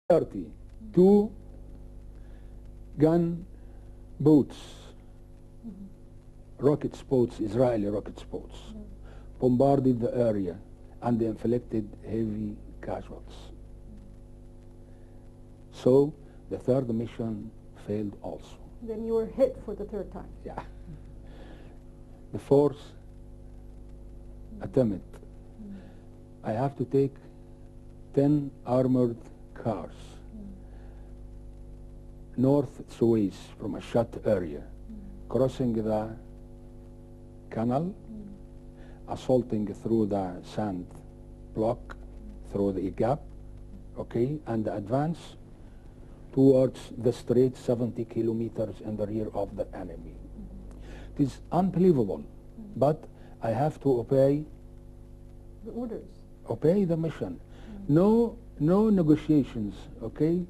32 gun boats, rocket boats, Israeli rocket boats, bombarded the area and inflicted heavy casualties. So the third mission failed also. Then you were hit for the third time. Yeah. The fourth attempt, I have to take 10 armored cars north Suez from a shut area, crossing the canal, assaulting through the sand block, through the gap, okay, and advance towards the strait 70 kilometers in the rear of the enemy. It is unbelievable, but I have to obey the orders. Obey the mission. No negotiations, okay?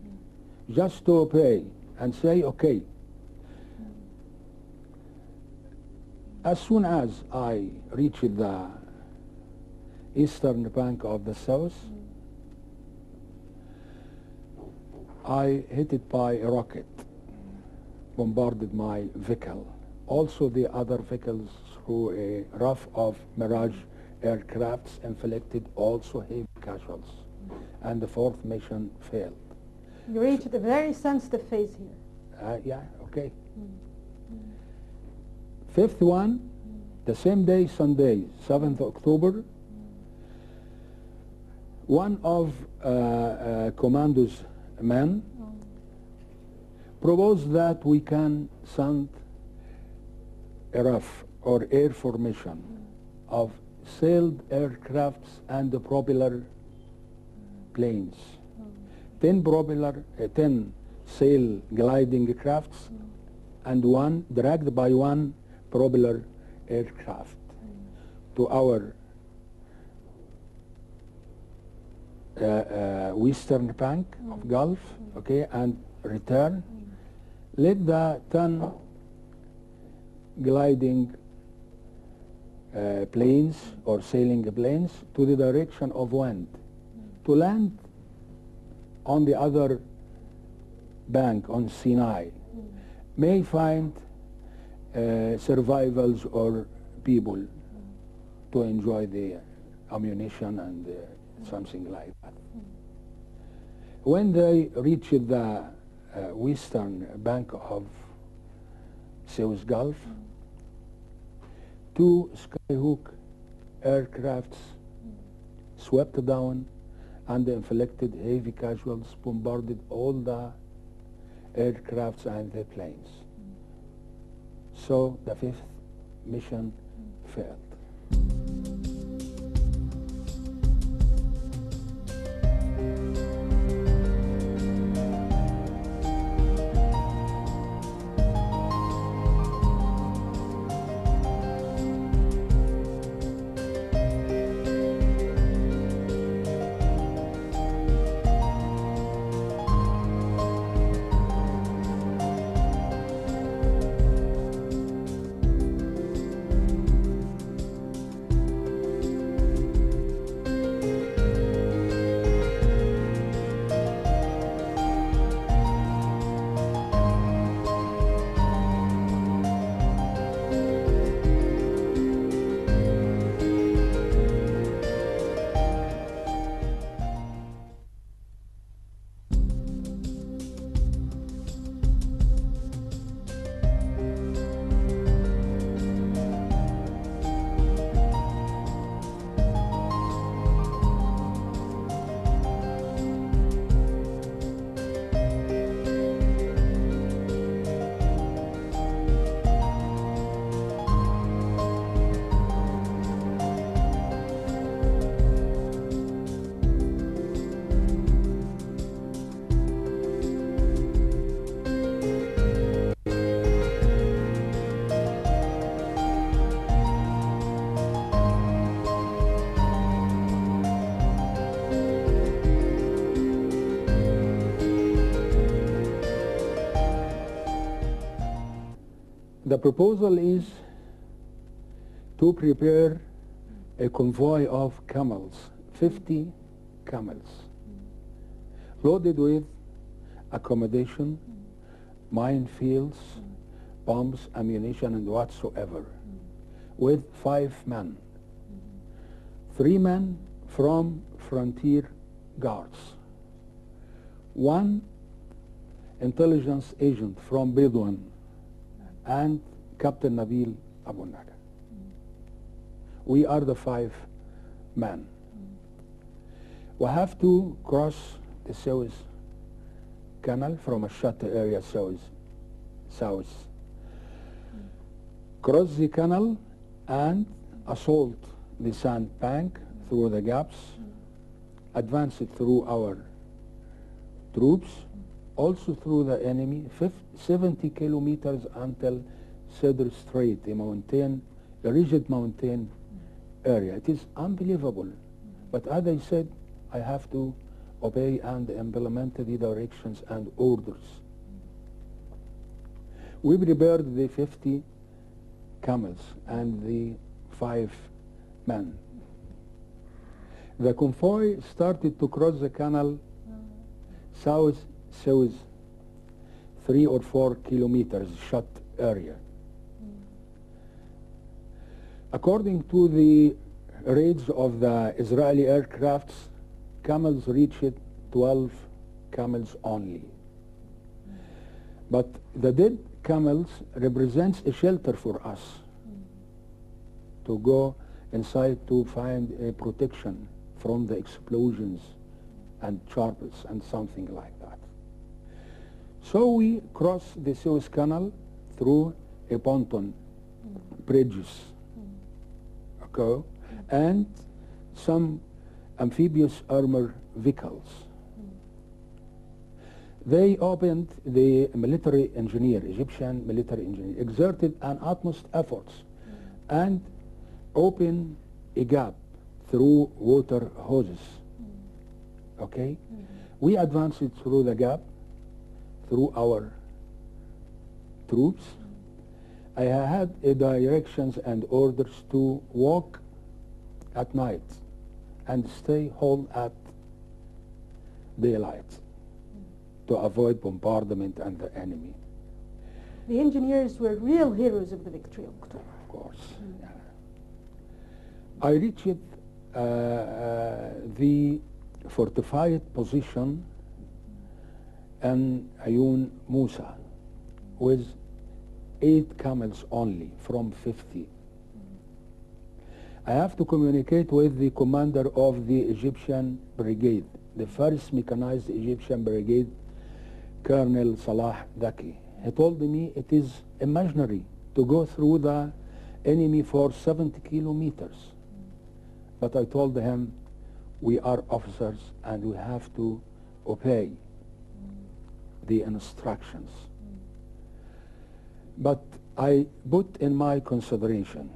Just to obey and say, okay. As soon as I reached the eastern bank of the south, I hit it by a rocket, bombarded my vehicle. Also the other vehicles through a raft of Mirage aircrafts inflicted also heavy casualties. And the fourth mission failed. You reached a very sensitive phase here. Yeah, okay. Fifth one, the same day, Sunday, 7th October, one of Commando's men proposed that we can send a RAF or air formation of sailed aircrafts and the propeller planes. 10 sail gliding crafts and one dragged by one propeller aircraft to our western bank of Gulf, okay, and return. Let the 10 gliding planes or sailing planes to the direction of wind to land on the other bank on Sinai, may find survivals or people to enjoy the ammunition and something like that. When they reached the western bank of Suez Gulf, 2 Skyhook aircrafts swept down and inflicted heavy casualties, bombarded all the aircrafts and the planes. So the fifth mission failed. The proposal is to prepare a convoy of camels, 50 camels, loaded with accommodation, minefields, bombs, ammunition, and whatsoever, with 5 men. 3 men from frontier guards, 1 intelligence agent from Bedouin, and Captain Nabil Aboulnaga. We are the 5 men. We have to cross the Suez Canal from a shut area south. Cross the canal and assault the sand bank through the gaps, advance it through our troops, also through the enemy, 70 kilometers until Cedar Strait, a rigid mountain area. It is unbelievable. But as I said, I have to obey and implement the directions and orders. We prepared the 50 camels and the 5 men. The convoy started to cross the canal south, 3 or 4 kilometers shut area. According to the raids of the Israeli aircrafts, camels reached 12 camels only. But the dead camels represents a shelter for us to go inside to find a protection from the explosions and charges and something like that. So we crossed the Suez Canal through a pontoon bridges, okay, and some amphibious armor vehicles. They opened, the military engineer, Egyptian military engineer, exerted an utmost efforts and opened a gap through water hoses. Okay? We advanced through the gap through our troops. I had directions and orders to walk at night and stay home at daylight to avoid bombardment and the enemy. The engineers were real heroes of the victory of October. Of course. Yeah. I reached the fortified position in Ayun Musa with 8 camels only from 50. I have to communicate with the commander of the Egyptian brigade, the first mechanized Egyptian brigade, Colonel Salah Daki. He told me it is imaginary to go through the enemy for 70 kilometers. But I told him, we are officers and we have to obey the instructions. But I put in my consideration,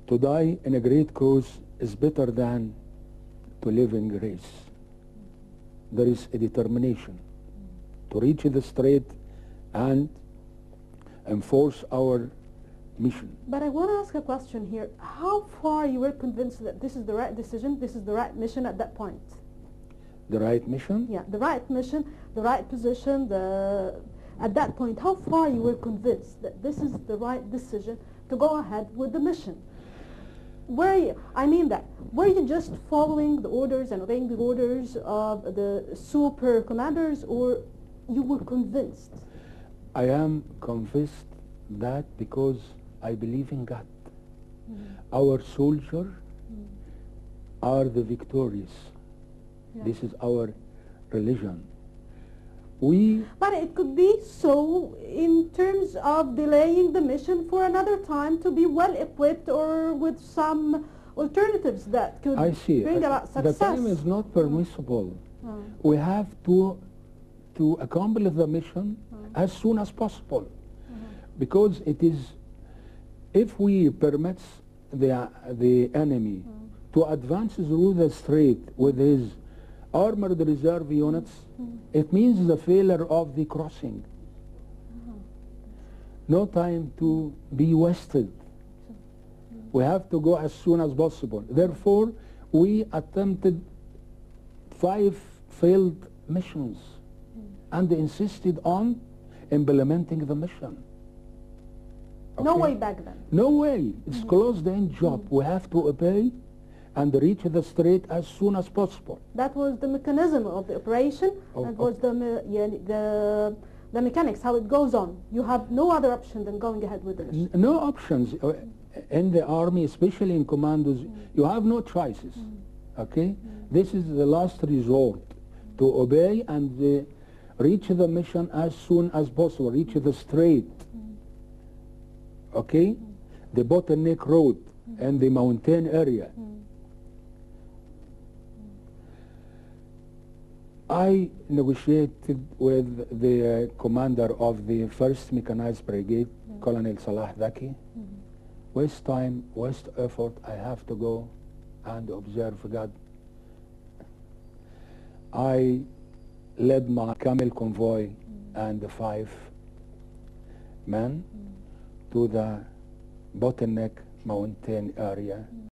to die in a great cause is better than to live in grace. There is a determination to reach the strait and enforce our mission. But I want to ask a question here. How far you were convinced that this is the right decision, this is the right mission at that point? The right mission? Yeah, the right mission, the right position, at that point, how far you were convinced that this is the right decision to go ahead with the mission? Were you just following the orders and obeying the orders of the super commanders, or you were convinced? I am convinced that because I believe in God. Our soldiers are the victorious. Yeah. This is our religion. But it could be so in terms of delaying the mission for another time to be well equipped or with some alternatives that could bring about success. The time is not permissible. We have to accomplish the mission as soon as possible. Because it is, if we permit the enemy to advance through the strait with his armored reserve units, it means the failure of the crossing. No time to be wasted. We have to go as soon as possible. Therefore, we attempted 5 failed missions and insisted on implementing the mission. No Okay? way back then. No way. It's closed-end job. We have to obey and reach the strait as soon as possible. That was the mechanism of the operation. Oh, That was the mechanics, how it goes on. You have no other option than going ahead with the mission. No options. In the army, especially in commandos, you have no choices. Okay? This is the last resort to obey and reach the mission as soon as possible, reach the strait. Okay? The bottleneck road and the mountain area. I negotiated with the commander of the 1st Mechanized Brigade, Colonel Salah Dhaki. Waste time, waste effort, I have to go and observe God. I led my camel convoy and the 5 men to the bottleneck mountain area